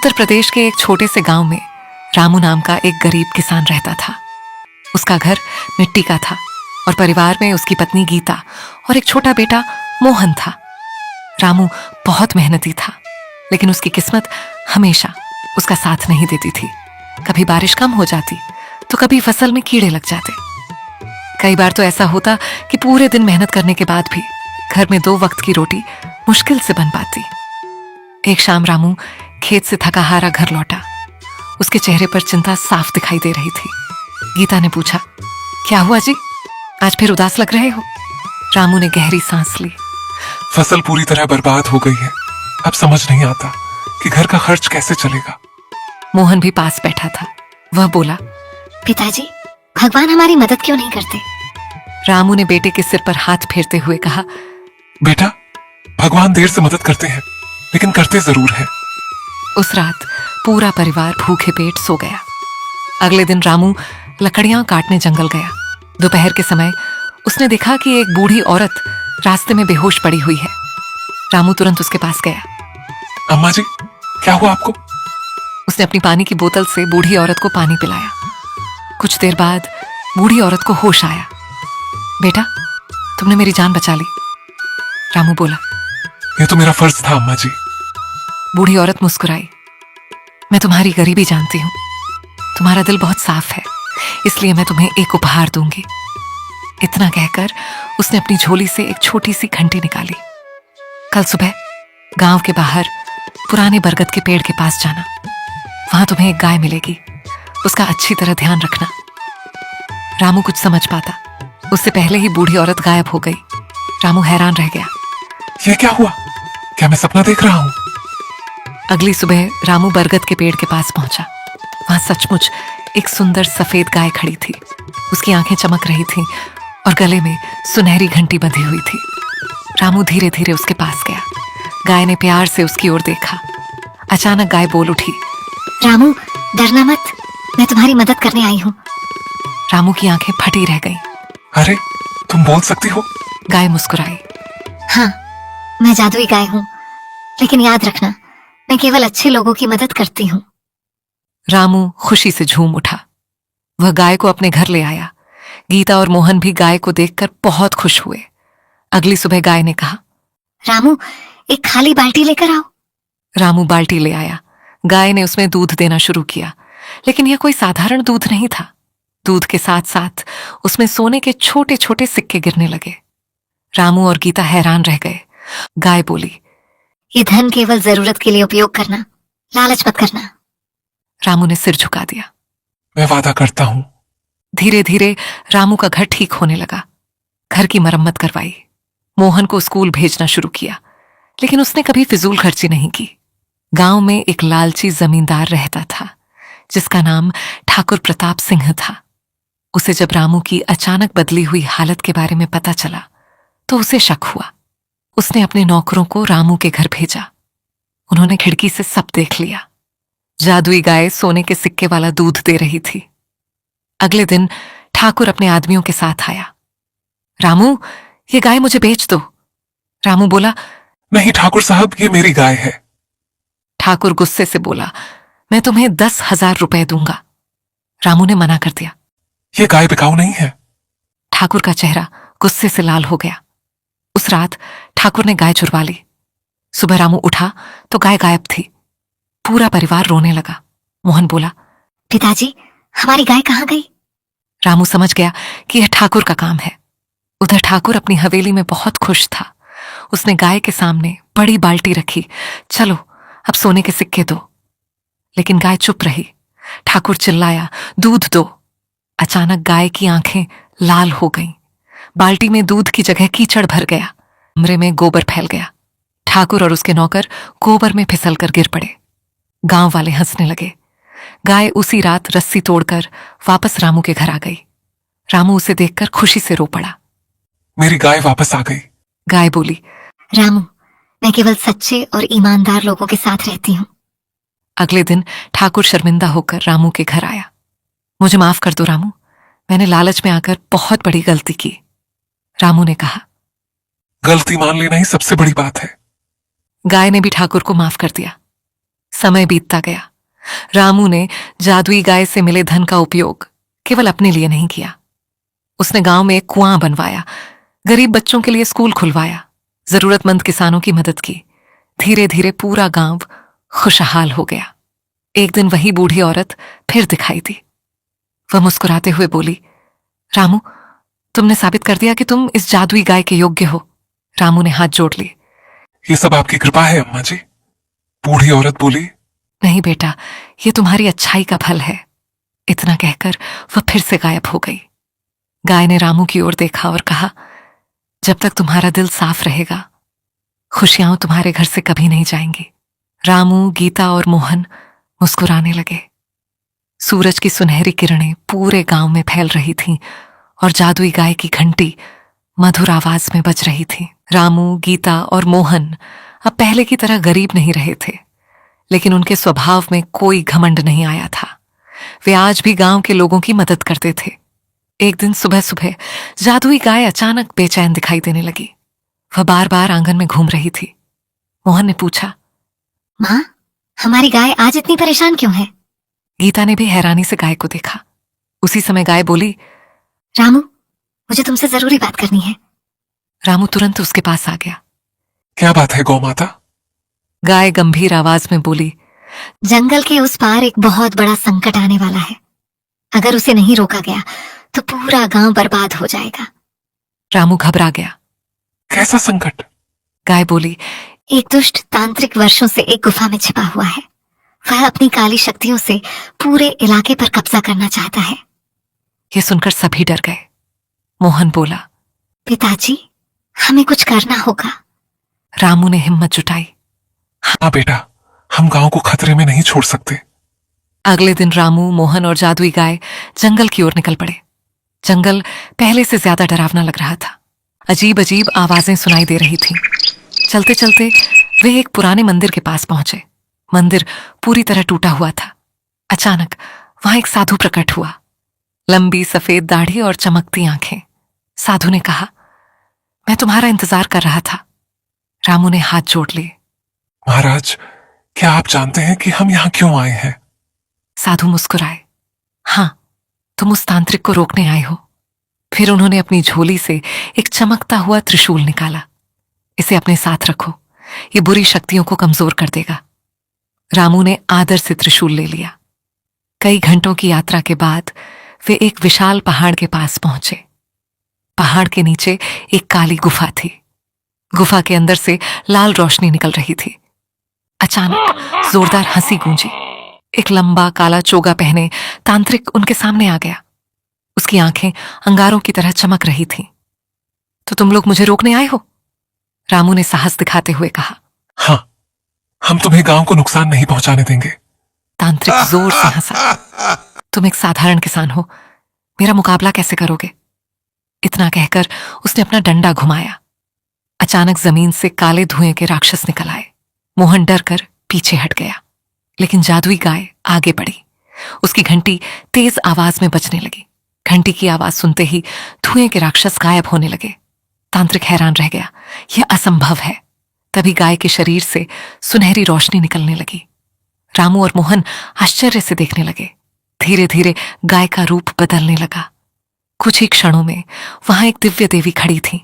उत्तर प्रदेश के एक छोटे से गांव में रामू नाम का एक गरीब किसान रहता था। उसका घर मिट्टी का था और परिवार में उसकी पत्नी गीता और एक छोटा बेटा मोहन था। रामू बहुत मेहनती था, लेकिन उसकी किस्मत हमेशा उसका साथ नहीं देती थी। कभी बारिश कम हो जाती तो कभी फसल में कीड़े लग जाते। कई बार तो ऐसा होता कि पूरे दिन मेहनत करने के बाद भी घर में 2 वक्त की रोटी मुश्किल से बन पाती। एक शाम रामू खेत से थका हारा घर लौटा। उसके चेहरे पर चिंता साफ दिखाई दे रही थी। गीता ने पूछा, क्या हुआ जी, आज फिर उदास लग रहे हो? रामू ने गहरी सांस ली। फसल पूरी तरह बर्बाद हो गई है। अब समझ नहीं आता कि घर का खर्च कैसे चलेगा। मोहन भी पास बैठा था। वह बोला, पिताजी, भगवान हमारी मदद क्यों नहीं करते? रामू ने बेटे के सिर पर हाथ फेरते हुए कहा, बेटा, भगवान देर से मदद करते हैं, लेकिन करते जरूर हैं। उस रात पूरा परिवार भूखे पेट सो गया। अगले दिन रामू लकड़ियां काटने जंगल गया। दोपहर के समय उसने देखा कि एक बूढ़ी औरत रास्ते में बेहोश पड़ी हुई है। रामू तुरंत उसके पास गया। अम्मा जी, क्या हुआ आपको? उसने अपनी पानी की बोतल से बूढ़ी औरत को पानी पिलाया। कुछ देर बाद बूढ़ी औरत को होश आया। बेटा, तुमने मेरी जान बचा ली। रामू बोला, ये तो मेरा फर्ज था अम्मा जी। बूढ़ी औरत मुस्कुराई। मैं तुम्हारी गरीबी जानती हूं। तुम्हारा दिल बहुत साफ है, इसलिए मैं तुम्हें एक उपहार दूंगी। इतना कहकर उसने अपनी झोली से एक छोटी सी घंटी निकाली। कल सुबह गांव के बाहर पुराने बरगद के पेड़ के पास जाना। वहां तुम्हें एक गाय मिलेगी। उसका अच्छी तरह ध्यान रखना। रामू कुछ समझ पाता, उससे पहले ही बूढ़ी औरत गायब हो गई। रामू हैरान रह गया। ये क्या हुआ? क्या मैं सपना देख रहा हूँ? अगली सुबह रामू बरगद के पेड़ के पास पहुंचा। वहां सचमुच एक सुंदर सफेद गाय खड़ी थी। उसकी आंखें चमक रही थीं और गले में सुनहरी घंटी बंधी हुई थी। रामू धीरे धीरे उसके पास गया। गाय ने प्यार से उसकी ओर देखा। अचानक गाय बोल उठी, रामू, डरना मत, मैं तुम्हारी मदद करने आई हूँ। रामू की आंखें फटी रह गईं। अरे, तुम बोल सकती हो? गाय मुस्कुराई। हाँ, मैं जादुई गाय हूँ, लेकिन याद रखना, मैं केवल अच्छे लोगों की मदद करती हूँ। रामू खुशी से झूम उठा। वह गाय को अपने घर ले आया। गीता और मोहन भी गाय को देखकर बहुत खुश हुए। अगली सुबह गाय ने कहा, रामू, एक खाली बाल्टी लेकर आओ। रामू बाल्टी ले आया। गाय ने उसमें दूध देना शुरू किया, लेकिन यह कोई साधारण दूध नहीं था। दूध के साथ साथ उसमें सोने के छोटे छोटे सिक्के गिरने लगे। रामू और गीता हैरान रह गए। गाय बोली, ये धन केवल जरूरत के लिए उपयोग करना, लालच मत करना। रामू ने सिर झुका दिया। मैं वादा करता हूँ। धीरे धीरे रामू का घर ठीक होने लगा। घर की मरम्मत करवाई। मोहन को स्कूल भेजना शुरू किया, लेकिन उसने कभी फिजूल खर्ची नहीं की। गांव में एक लालची जमींदार रहता था, जिसका नाम ठाकुर प्रताप सिंह था। उसे जब रामू की अचानक बदली हुई हालत के बारे में पता चला तो उसे शक हुआ। उसने अपने नौकरों को रामू के घर भेजा। उन्होंने खिड़की से सब देख लिया। जादुई गाय सोने के सिक्के वाला दूध दे रही थी। अगले दिन ठाकुर अपने आदमियों के साथ आया। रामू, ये गाय मुझे बेच दो। रामू बोला, नहीं ठाकुर साहब, ये मेरी गाय है। ठाकुर गुस्से से बोला, मैं तुम्हें 10,000 रुपए दूंगा। रामू ने मना कर दिया। ये गाय बिकाऊ नहीं है। ठाकुर का चेहरा गुस्से से लाल हो गया। उस रात ठाकुर ने गाय चुरवा ली। सुबह रामू उठा तो गाय गायब थी। पूरा परिवार रोने लगा। मोहन बोला, पिताजी, हमारी गाय कहाँ गई? रामू समझ गया कि यह ठाकुर का काम है। उधर ठाकुर अपनी हवेली में बहुत खुश था। उसने गाय के सामने बड़ी बाल्टी रखी। चलो, अब सोने के सिक्के दो। लेकिन गाय चुप रही। ठाकुर चिल्लाया, दूध दो। अचानक गाय की आंखें लाल हो गईं। बाल्टी में दूध की जगह कीचड़ भर गया। कमरे में गोबर फैल गया। ठाकुर और उसके नौकर गोबर में फिसलकर गिर पड़े। गांव वाले हंसने लगे। गाय उसी रात रस्सी तोड़कर वापस रामू के घर आ गई। रामू उसे देखकर खुशी से रो पड़ा। मेरी गाय वापस आ गई। गाय बोली, रामू, मैं केवल सच्चे और ईमानदार लोगों के साथ रहती हूँ। अगले दिन ठाकुर शर्मिंदा होकर रामू के घर आया। मुझे माफ कर दो रामू, मैंने लालच में आकर बहुत बड़ी गलती की। रामू ने कहा। गलती मान लेना ही सबसे बड़ी बात है। गाय ने भी ठाकुर को माफ कर दिया। समय बीतता गया। रामू ने जादुई गाय से मिले धन का उपयोग केवल अपने लिए नहीं किया। उसने गांव में एक कुआं बनवाया, गरीब बच्चों के लिए स्कूल खुलवाया, जरूरतमंद किसानों की मदद की। धीरे धीरे पूरा गांव खुशहाल हो गया। एक दिन वही बूढ़ी औरत फिर दिखाई दी। वह मुस्कुराते हुए बोली, रामू, तुमने साबित कर दिया कि तुम इस जादुई गाय के योग्य हो। रामू ने हाथ जोड़ लिए। ये सब आपकी कृपा है अम्मा जी। बूढ़ी औरत बोली। नहीं बेटा, ये तुम्हारी अच्छाई का फल है। इतना कहकर वह फिर से गायब हो गई। गाय ने रामू की ओर देखा और कहा, जब तक तुम्हारा दिल साफ रहेगा, खुशियां तुम्हारे घर से कभी नहीं जाएंगी। रामू, गीता और मोहन मुस्कुराने लगे। सूरज की सुनहरी किरणें पूरे गांव में फैल रही थीं और जादुई गाय की घंटी मधुर आवाज में बज रही थी। रामू, गीता और मोहन अब पहले की तरह गरीब नहीं रहे थे, लेकिन उनके स्वभाव में कोई घमंड नहीं आया था। वे आज भी गांव के लोगों की मदद करते थे। एक दिन सुबह सुबह जादुई गाय अचानक बेचैन दिखाई देने लगी। वह बार बार आंगन में घूम रही थी। मोहन ने पूछा, माँ, हमारी गाय आज इतनी परेशान क्यों है? गीता ने भी हैरानी से गाय को देखा। उसी समय गाय बोली, रामू, मुझे तुमसे जरूरी बात करनी है। रामू तुरंत उसके पास आ गया। क्या बात है गौ माता? गाय गंभीर आवाज में बोली, जंगल के उस पार एक बहुत बड़ा संकट आने वाला है। अगर उसे नहीं रोका गया तो पूरा गांव बर्बाद हो जाएगा। रामू घबरा गया। कैसा संकट? गाय बोली, एक दुष्ट तांत्रिक वर्षों से एक गुफा में छिपा हुआ है। वह अपनी काली शक्तियों से पूरे इलाके पर कब्जा करना चाहता है। यह सुनकर सभी डर गए। मोहन बोला, पिताजी, हमें कुछ करना होगा। रामू ने हिम्मत जुटाई। हाँ बेटा, हम गांव को खतरे में नहीं छोड़ सकते। अगले दिन रामू, मोहन और जादुई गाय जंगल की ओर निकल पड़े। जंगल पहले से ज्यादा डरावना लग रहा था। अजीब अजीब आवाजें सुनाई दे रही थीं। चलते चलते वे एक पुराने मंदिर के पास पहुंचे। मंदिर पूरी तरह टूटा हुआ था। अचानक वहां एक साधु प्रकट हुआ। लंबी सफेद दाढ़ी और चमकती आंखें। साधु ने कहा, मैं तुम्हारा इंतजार कर रहा था। रामू ने हाथ जोड़ लिए। महाराज, क्या आप जानते हैं कि हम यहाँ क्यों आए हैं? साधु मुस्कुराए। हां, तुम उस तांत्रिक को रोकने आए हो। फिर उन्होंने अपनी झोली से एक चमकता हुआ त्रिशूल निकाला। इसे अपने साथ रखो, ये बुरी शक्तियों को कमजोर कर देगा। रामू ने आदर से त्रिशूल ले लिया। कई घंटों की यात्रा के बाद वे एक विशाल पहाड़ के पास पहुंचे। पहाड़ के नीचे एक काली गुफा थी। गुफा के अंदर से लाल रोशनी निकल रही थी। अचानक जोरदार हंसी गूंजी। एक लंबा काला चोगा पहने तांत्रिक उनके सामने आ गया। उसकी आंखें अंगारों की तरह चमक रही थीं। तो तुम लोग मुझे रोकने आए हो? रामू ने साहस दिखाते हुए कहा। हाँ, हम तुम्हें गांव को नुकसान नहीं पहुंचाने देंगे। तांत्रिक जोर से हंसा। तुम एक साधारण किसान हो, मेरा मुकाबला कैसे करोगे? इतना कहकर उसने अपना डंडा घुमाया। अचानक जमीन से काले धुएं के राक्षस निकल आए। मोहन डर कर पीछे हट गया, लेकिन जादुई गाय आगे बढ़ी। उसकी घंटी तेज आवाज में बजने लगी। घंटी की आवाज सुनते ही धुएं के राक्षस गायब होने लगे। तांत्रिक हैरान रह गया, यह असंभव है। तभी गाय के शरीर से सुनहरी रोशनी निकलने लगी। रामू और मोहन आश्चर्य से देखने लगे। धीरे धीरे गाय का रूप बदलने लगा। कुछ ही क्षणों में वहां एक दिव्य देवी खड़ी थी।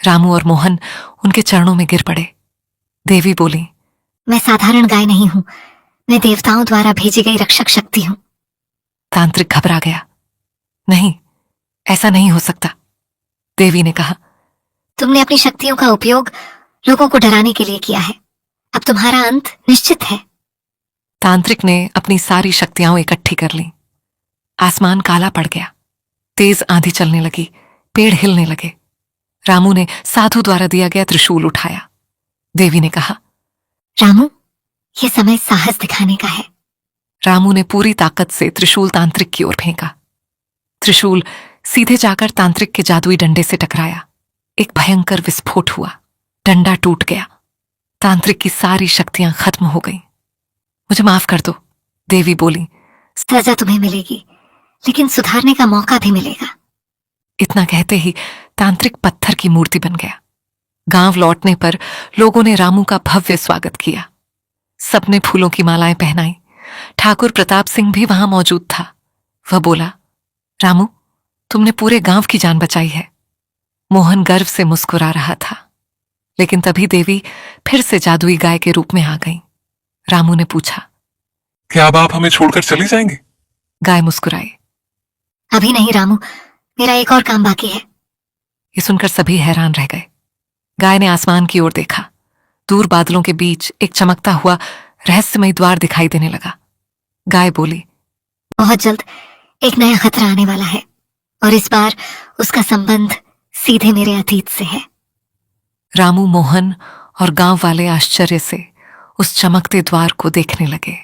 रामू और मोहन उनके चरणों में गिर पड़े। देवी बोली, मैं साधारण गाय नहीं हूँ, मैं देवताओं द्वारा भेजी गई रक्षक शक्ति हूँ। तांत्रिक घबरा गया। नहीं, ऐसा नहीं हो सकता। देवी ने कहा, तुमने अपनी शक्तियों का उपयोग लोगों को डराने के लिए किया है। अब तुम्हारा अंत निश्चित है। तांत्रिक ने अपनी सारी शक्तियां इकट्ठी कर लीं। आसमान काला पड़ गया। तेज आंधी चलने लगी। पेड़ हिलने लगे। रामू ने साधु द्वारा दिया गया त्रिशूल उठाया। देवी ने कहा, रामू, यह समय साहस दिखाने का है। रामू ने पूरी ताकत से त्रिशूल तांत्रिक की ओर फेंका। त्रिशूल सीधे जाकर तांत्रिक के जादुई डंडे से टकराया। एक भयंकर विस्फोट हुआ। डंडा टूट गया। तांत्रिक की सारी शक्तियां खत्म हो गईं। मुझे माफ कर दो, देवी बोली। सजा तुम्हें मिलेगी, लेकिन सुधारने का मौका भी मिलेगा। इतना कहते ही तांत्रिक पत्थर की मूर्ति बन गया। गांव लौटने पर लोगों ने रामू का भव्य स्वागत किया। सबने फूलों की मालाएं पहनाई। ठाकुर प्रताप सिंह भी वहां मौजूद था। वह बोला, रामू, तुमने पूरे गांव की जान बचाई है। मोहन गर्व से मुस्कुरा रहा था, लेकिन तभी देवी फिर से जादुई गाय के रूप में आ गई। रामू ने पूछा, क्या अब आप हमें छोड़कर चली जाएंगे? गाय मुस्कुराई। अभी नहीं रामू, मेरा एक और काम बाकी है। ये सुनकर सभी हैरान रह गए। गाय ने आसमान की ओर देखा। दूर बादलों के बीच एक चमकता हुआ रहस्यमय द्वार दिखाई देने लगा। गाय बोली, बहुत जल्द एक नया खतरा आने वाला है, और इस बार उसका संबंध सीधे मेरे अतीत से है। रामू, मोहन और गांव वाले आश्चर्य से उस चमकते द्वार को देखने लगे।